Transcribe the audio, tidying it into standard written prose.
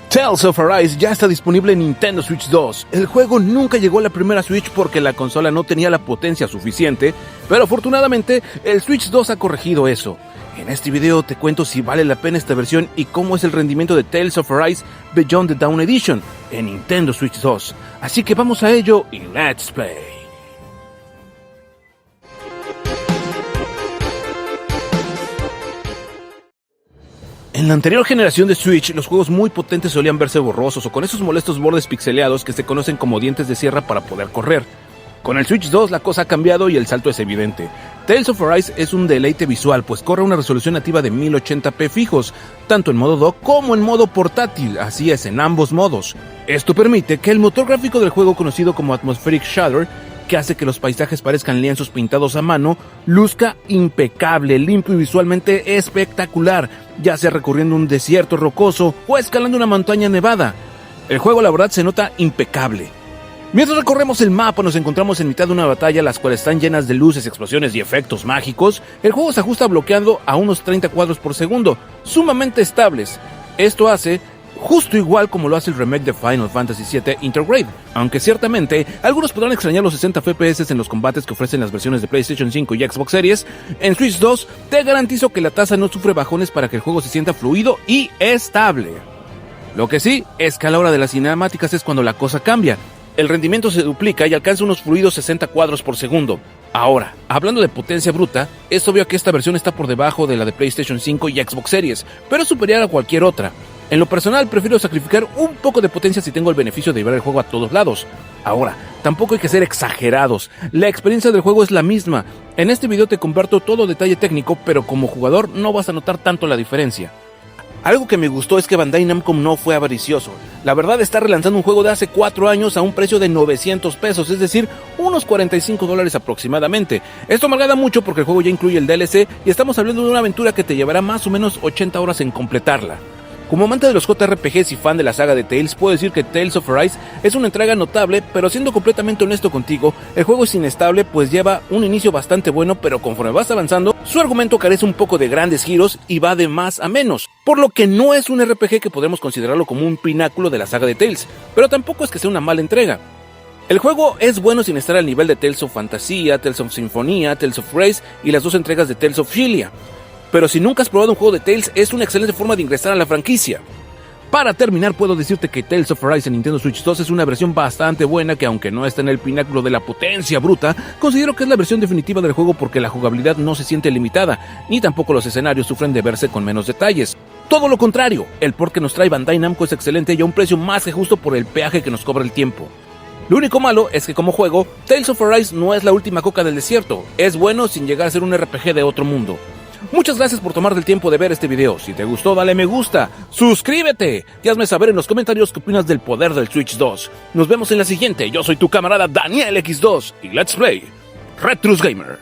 Tales of Arise ya está disponible en Nintendo Switch 2. El juego nunca llegó a la primera Switch porque la consola no tenía la potencia suficiente, pero afortunadamente el Switch 2 ha corregido eso. En este video te cuento si vale la pena esta versión y cómo es el rendimiento de Tales of Arise Beyond the Dawn Edition en Nintendo Switch 2. Así que vamos a ello y let's play. En la anterior generación de Switch, los juegos muy potentes solían verse borrosos o con esos molestos bordes pixeleados que se conocen como dientes de sierra para poder correr. Con el Switch 2 la cosa ha cambiado y el salto es evidente. Tales of Arise es un deleite visual, pues corre a una resolución nativa de 1080p fijos, tanto en modo dock como en modo portátil, así es, en ambos modos. Esto permite que el motor gráfico del juego conocido como Atmospheric Shader, que hace que los paisajes parezcan lienzos pintados a mano, luzca impecable, limpio y visualmente espectacular, ya sea recorriendo un desierto rocoso o escalando una montaña nevada. El juego la verdad se nota impecable. Mientras recorremos el mapa nos encontramos en mitad de una batalla, las cuales están llenas de luces, explosiones y efectos mágicos. El juego se ajusta bloqueando a unos 30 cuadros por segundo, sumamente estables. Esto hace justo igual como lo hace el remake de Final Fantasy VII Intergrade, aunque ciertamente algunos podrán extrañar los 60 FPS en los combates que ofrecen las versiones de PlayStation 5 y Xbox Series. En Switch 2 te garantizo que la tasa no sufre bajones para que el juego se sienta fluido y estable. Lo que sí es que a la hora de las cinemáticas es cuando la cosa cambia. El rendimiento se duplica y alcanza unos fluidos 60 cuadros por segundo. Ahora, hablando de potencia bruta, es obvio que esta versión está por debajo de la de PlayStation 5 y Xbox Series, pero es superior a cualquier otra. En lo personal, prefiero sacrificar un poco de potencia si tengo el beneficio de llevar el juego a todos lados. Ahora, tampoco hay que ser exagerados. La experiencia del juego es la misma. En este video te comparto todo detalle técnico, pero como jugador no vas a notar tanto la diferencia. Algo que me gustó es que Bandai Namco no fue avaricioso. La verdad está relanzando un juego de hace 4 años a un precio de 900 pesos, es decir, unos $45 aproximadamente. Esto me agrada mucho porque el juego ya incluye el DLC y estamos hablando de una aventura que te llevará más o menos 80 horas en completarla. Como amante de los JRPGs y fan de la saga de Tales, puedo decir que Tales of Arise es una entrega notable, pero siendo completamente honesto contigo, el juego es inestable pues lleva un inicio bastante bueno, pero conforme vas avanzando, su argumento carece un poco de grandes giros y va de más a menos, por lo que no es un RPG que podemos considerarlo como un pináculo de la saga de Tales, pero tampoco es que sea una mala entrega. El juego es bueno sin estar al nivel de Tales of Fantasía, Tales of Symphonia, Tales of Grace y las 2 entregas de Tales of Xillia. Pero si nunca has probado un juego de Tales, es una excelente forma de ingresar a la franquicia. Para terminar, puedo decirte que Tales of Arise en Nintendo Switch 2 es una versión bastante buena que, aunque no está en el pináculo de la potencia bruta, considero que es la versión definitiva del juego porque la jugabilidad no se siente limitada, ni tampoco los escenarios sufren de verse con menos detalles. Todo lo contrario, el port que nos trae Bandai Namco es excelente y a un precio más que justo por el peaje que nos cobra el tiempo. Lo único malo es que como juego, Tales of Arise no es la última coca del desierto, es bueno sin llegar a ser un RPG de otro mundo. Muchas gracias por tomarte el tiempo de ver este video. Si te gustó, dale me gusta, suscríbete y hazme saber en los comentarios qué opinas del poder del Switch 2. Nos vemos en la siguiente. Yo soy tu camarada Daniel X2 y let's play Retrus Gamer.